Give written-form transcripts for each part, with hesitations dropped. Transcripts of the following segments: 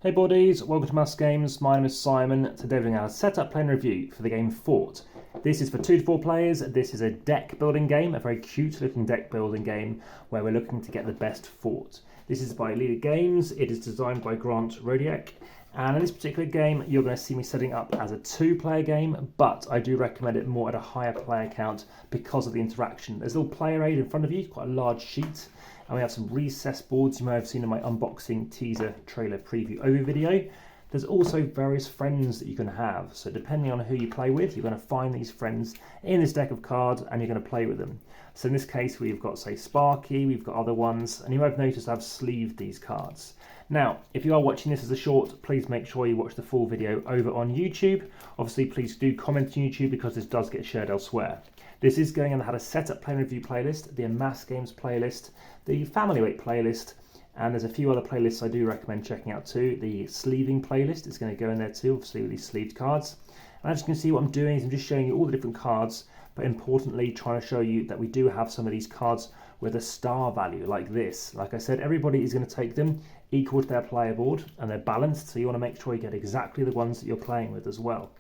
Hey buddies, welcome to AmassGames. My name is Simon. Today we're doing our setup play and review for the game Fort. This is for 2 to 4 players. This is a deck building game, a very cute looking deck building game where we're looking to get the best fort. This is by Leader Games. It is designed by Grant Rodiak. And in this particular game, you're going to see me setting up as a 2-player game, but I do recommend it more at a higher player count because of the interaction. There's a little player aid in front of you, quite a large sheet, and we have some recessed boards you may have seen in my unboxing teaser trailer preview over video. There's also various friends that you can have, so depending on who you play with, you're going to find these friends in this deck of cards and you're going to play with them. So in this case, we've got, say, Sparky, we've got other ones, and you might have noticed I've sleeved these cards. Now, if you are watching this as a short, please make sure you watch the full video over on YouTube. Obviously, please do comment on YouTube because this does get shared elsewhere. This is going on the How to Setup Play and Review playlist, the AmassGames playlist, the Family Weight playlist, and there's a few other playlists I do recommend checking out too. The sleeving playlist is going to go in there too, obviously with these sleeved cards. And as you can see, what I'm doing is I'm just showing you all the different cards, but importantly trying to show you that we do have some of these cards with a star value like this. Like I said, everybody is going to take them equal to their player board and they're balanced, so you want to make sure you get exactly the ones that you're playing with as well.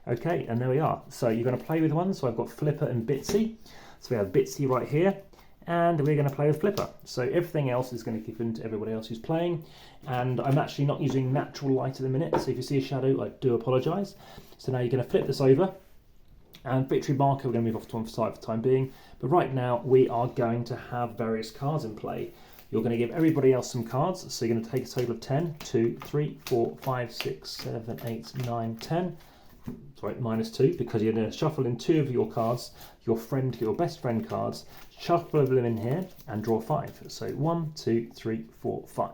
Okay, and there we are. So you're going to play with one. So I've got Flipper and Bitsy. So we have Bitsy right here, and we're going to play with Flipper. So everything else is going to give in to everybody else who's playing. And I'm actually not using natural light at the minute, so if you see a shadow, I do apologise. So now you're going to flip this over, and victory marker we're going to move off to one side for the time being. But right now we are going to have various cards in play. You're going to give everybody else some cards, so you're going to take a total of 10, 2, 3, 4, 5, 6, 7, 8, 9, 10. Sorry, -2, because you're going to shuffle in 2 of your cards, your best friend cards, shuffle them in here and draw 5. So 1, 2, 3, 4, 5.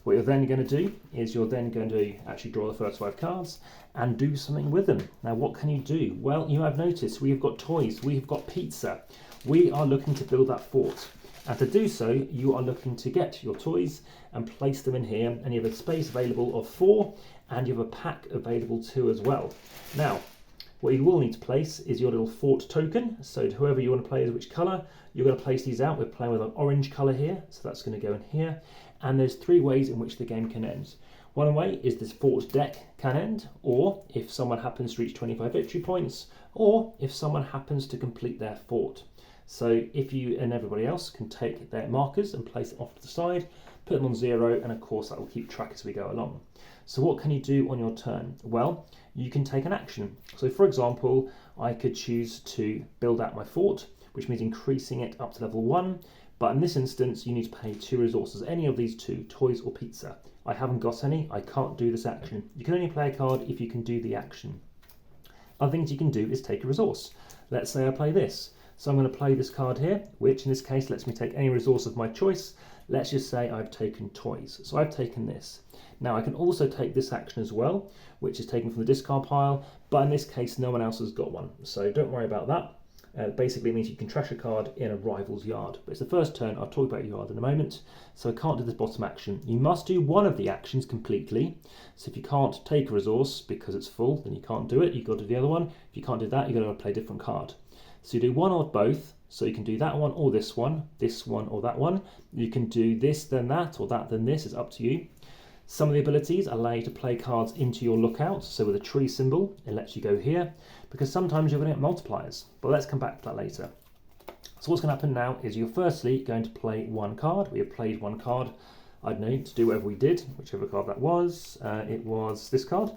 What you're then going to do is you're then going to actually draw the first 5 cards and do something with them. Now what can you do? Well, you have noticed we have got toys, we have got pizza. We are looking to build that fort. And to do so, you are looking to get your toys and place them in here, and you have a space available of 4, and you have a pack available too as well. Now, what you will need to place is your little fort token. So whoever you want to play as which colour, you're going to place these out. We're playing with an orange colour here, so that's going to go in here. And there's 3 ways in which the game can end. One way is this fort deck can end, or if someone happens to reach 25 victory points, or if someone happens to complete their fort. So if you and everybody else can take their markers and place it off to the side, put them on 0, and of course that will keep track as we go along. So what can you do on your turn? Well, you can take an action. So for example, I could choose to build out my fort, which means increasing it up to level 1. But in this instance, you need to pay 2 resources, any of these 2, toys or pizza. I haven't got any, I can't do this action. You can only play a card if you can do the action. Other things you can do is take a resource. Let's say I play this. So I'm going to play this card here, which in this case lets me take any resource of my choice. Let's just say I've taken toys. So I've taken this. Now I can also take this action as well, which is taken from the discard pile, but in this case no one else has got one. So don't worry about that. Basically it means you can trash a card in a rival's yard. But it's the first turn, I'll talk about your yard in a moment. So I can't do this bottom action. You must do one of the actions completely. So if you can't take a resource because it's full, then you can't do it. You've got to do the other one. If you can't do that, you've got to play a different card. So you do one or both, so you can do that one or this one or that one. You can do this then that, or that then this, it's up to you. Some of the abilities allow you to play cards into your lookout, so with a tree symbol, it lets you go here, because sometimes you're going to get multipliers, but let's come back to that later. So what's going to happen now is you're firstly going to play 1 card. We have played 1 card, I don't know, to do whatever we did, whichever card that was. It was this card.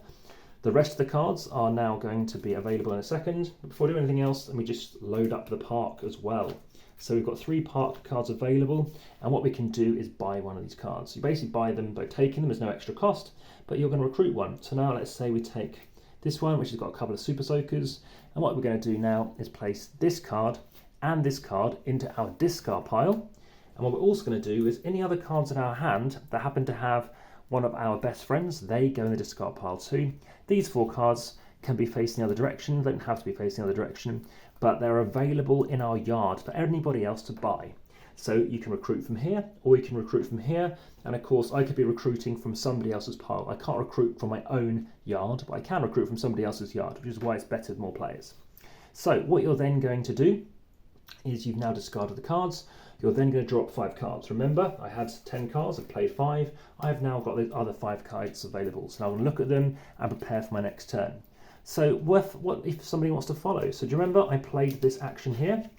The rest of the cards are now going to be available in a second. But before doing anything else, let me just load up the park as well. So we've got 3 park cards available, and what we can do is buy one of these cards. You basically buy them by taking them, there's no extra cost, but you're going to recruit one. So now let's say we take this one, which has got a couple of super soakers, and what we're going to do now is place this card and this card into our discard pile. And what we're also going to do is any other cards in our hand that happen to have one of our best friends, they go in the discard pile too. These 4 cards can be facing the other direction, they don't have to be facing the other direction, but they're available in our yard for anybody else to buy. So you can recruit from here, or you can recruit from here, and of course I could be recruiting from somebody else's pile. I can't recruit from my own yard, but I can recruit from somebody else's yard, which is why it's better with more players. So what you're then going to do is you've now discarded the cards. you're then going to drop 5 cards. Remember, I had 10 cards, I've played 5, I've now got the other 5 cards available. So now I'm going to look at them and prepare for my next turn. So what if somebody wants to follow? So do you remember I played this action here?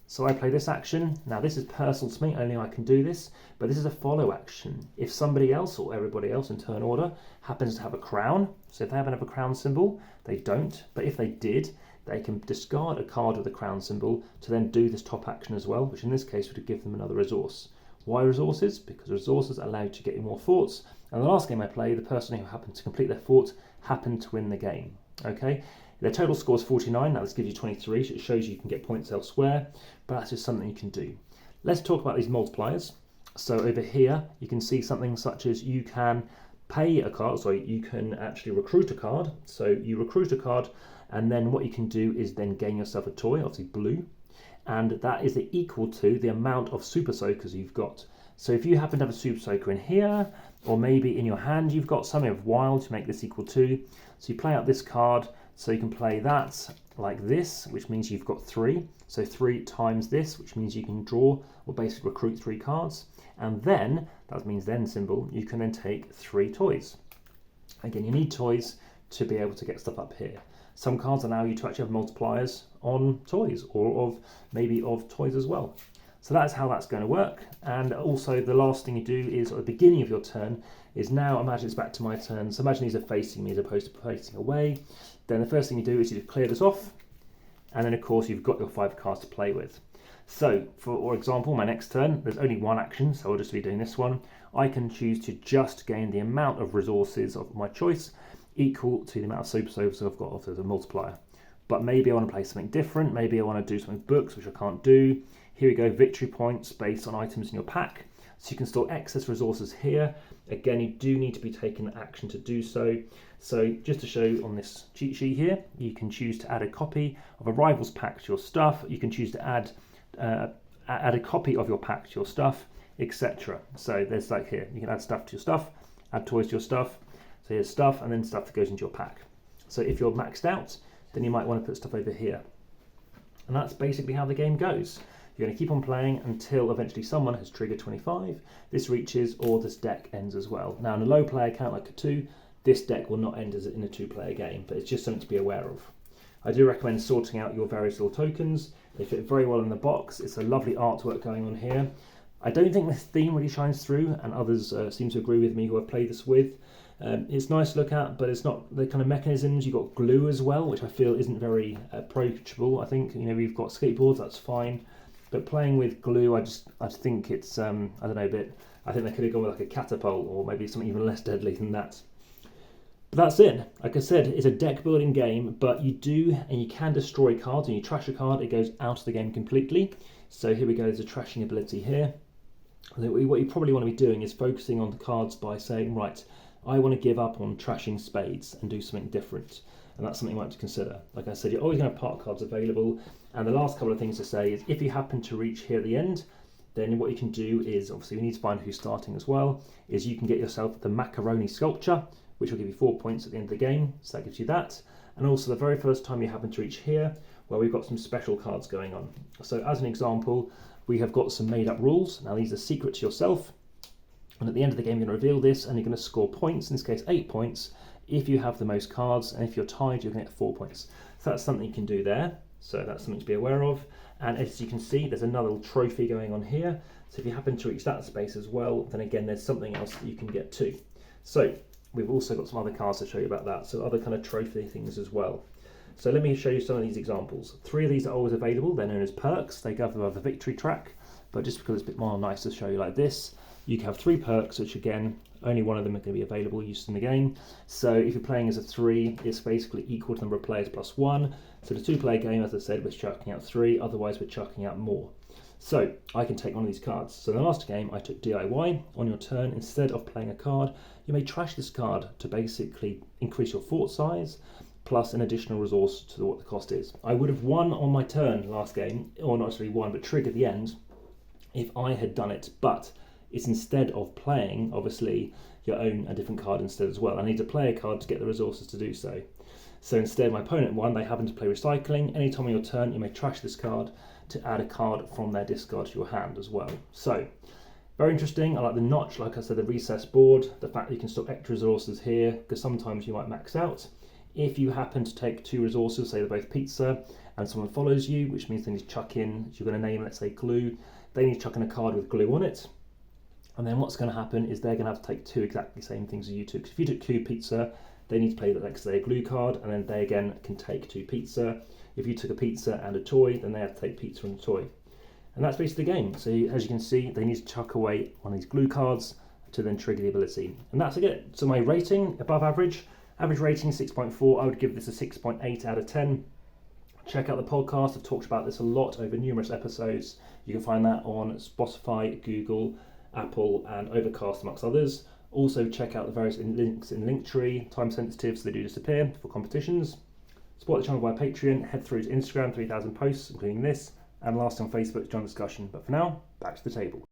So I play this action. Now this is personal to me, only I can do this, but this is a follow action. If somebody else or everybody else in turn order happens to have a crown, so if they happen to have a crown symbol, they don't, but if they did, they can discard a card with a crown symbol to then do this top action as well, which in this case would give them another resource. Why resources? Because resources allow you to get you more forts, and the last game I played, the person who happened to complete their fort happened to win the game. Okay, their total score is 49, now this gives you 23, so it shows you can get points elsewhere, but that's just something you can do. Let's talk about these multipliers. So over here, you can see something such as you can pay a card, so you can actually recruit a card. So you recruit a card, and then what you can do is then gain yourself a toy, obviously blue, and that is equal to the amount of super soakers you've got. So if you happen to have a super soaker in here, or maybe in your hand you've got something of wild to make this equal to, so you play out this card, so you can play that like this, which means you've got 3. So 3 times this, which means you can draw or basically recruit 3 cards. And then, that means then symbol, you can then take 3 toys. Again, you need toys to be able to get stuff up here. Some cards allow you to actually have multipliers on toys, or maybe of toys as well. So that's how that's going to work. And also the last thing you do is at the beginning of your turn is now, imagine it's back to my turn. So imagine these are facing me as opposed to facing away. Then the first thing you do is you clear this off. And then of course you've got your 5 cards to play with. So for example, my next turn, there's only one action, so I'll just be doing this one. I can choose to just gain the amount of resources of my choice equal to the amount of super soakers I've got as a multiplier. But maybe I want to play something different. Maybe I want to do something with books, which I can't do. Here we go, victory points based on items in your pack. So you can store excess resources here. Again, you do need to be taking action to do so. So just to show on this cheat sheet here, you can choose to add a copy of a rival's pack to your stuff. You can choose to add a copy of your pack to your stuff, etc. So there's like here, you can add stuff to your stuff, add toys to your stuff. So here's stuff and then stuff that goes into your pack. So if you're maxed out, then you might want to put stuff over here. And that's basically how the game goes. You're going to keep on playing until eventually someone has triggered 25, this reaches, or this deck ends as well. Now in a low player count like a 2, this deck will not end as in a 2-player game, but it's just something to be aware of. I do recommend sorting out your various little tokens. They fit very well in the box. It's a lovely artwork going on here. I don't think the theme really shines through, and others seem to agree with me who I've played this with. It's nice to look at, but it's not the kind of mechanisms. You've got glue as well, which I feel isn't very approachable. I think, you know, we've got skateboards, that's fine. But playing with glue, I think it's, I don't know, a bit, I think they could have gone with like a catapult or maybe something even less deadly than that. But that's it. Like I said, it's a deck building game, but you do, and you can destroy cards. When you trash a card, it goes out of the game completely. So here we go, there's a trashing ability here. What you probably want to be doing is focusing on the cards by saying, right, I want to give up on trashing spades and do something different. And that's something you might have to consider. Like I said, you're always going to have park cards available. And the last couple of things to say is if you happen to reach here at the end, then what you can do is, obviously we need to find who's starting as well, is you can get yourself the macaroni sculpture, which will give you 4 points at the end of the game. So that gives you that. And also the very first time you happen to reach here, where we've got some special cards going on. So as an example, we have got some made up rules. Now these are secret to yourself. And at the end of the game, you're going to reveal this and you're going to score points, in this case 8 points, if you have the most cards, and if you're tied, you're going to get 4 points. So that's something you can do there. So that's something to be aware of. And as you can see, there's another little trophy going on here. So if you happen to reach that space as well, then again, there's something else that you can get too. So we've also got some other cards to show you about that. So other kind of trophy things as well. So let me show you some of these examples. 3 of these are always available. They're known as perks. They go above the victory track, but just because it's a bit more nice to show you like this, you can have 3 perks, which again, only one of them are going to be available used in the game. So if you're playing as a 3, it's basically equal to the number of players plus 1. So the 2-player game, as I said, we're chucking out 3, otherwise we're chucking out more. So I can take one of these cards. So in the last game, I took DIY. On your turn, instead of playing a card, you may trash this card to basically increase your fort size, plus an additional resource to what the cost is. I would have won on my turn last game, or not necessarily won, but triggered the end, if I had done it. But it's instead of playing, obviously, you own a different card instead as well. I need to play a card to get the resources to do so. So instead, my opponent won, they happen to play recycling. Anytime on your turn, you may trash this card to add a card from their discard to your hand as well. So, very interesting. I like the notch, like I said, the recessed board, the fact that you can stock extra resources here, because sometimes you might max out. If you happen to take 2 resources, say they're both pizza, and someone follows you, which means they need to chuck in, you're going to name, let's say, glue, they need to chuck in a card with glue on it. And then what's going to happen is they're going to have to take 2 exactly the same things as you took. So if you took 2 pizza, they need to play, like say, a glue card, and then they again can take 2 pizza. If you took a pizza and a toy, then they have to take pizza and a toy. And that's basically the game. So as you can see, they need to chuck away one of these glue cards to then trigger the ability. And that's it. So my rating, above average. Average rating 6.4. I would give this a 6.8 out of 10. Check out the podcast. I've talked about this a lot over numerous episodes. You can find that on Spotify, Google, Apple, and Overcast, amongst others. Also check out the various links in Linktree, time sensitive so they do disappear, for competitions. Support the channel via Patreon, head through to Instagram, 3,000 posts, including this, and last on Facebook to join discussion. But for now, back to the table.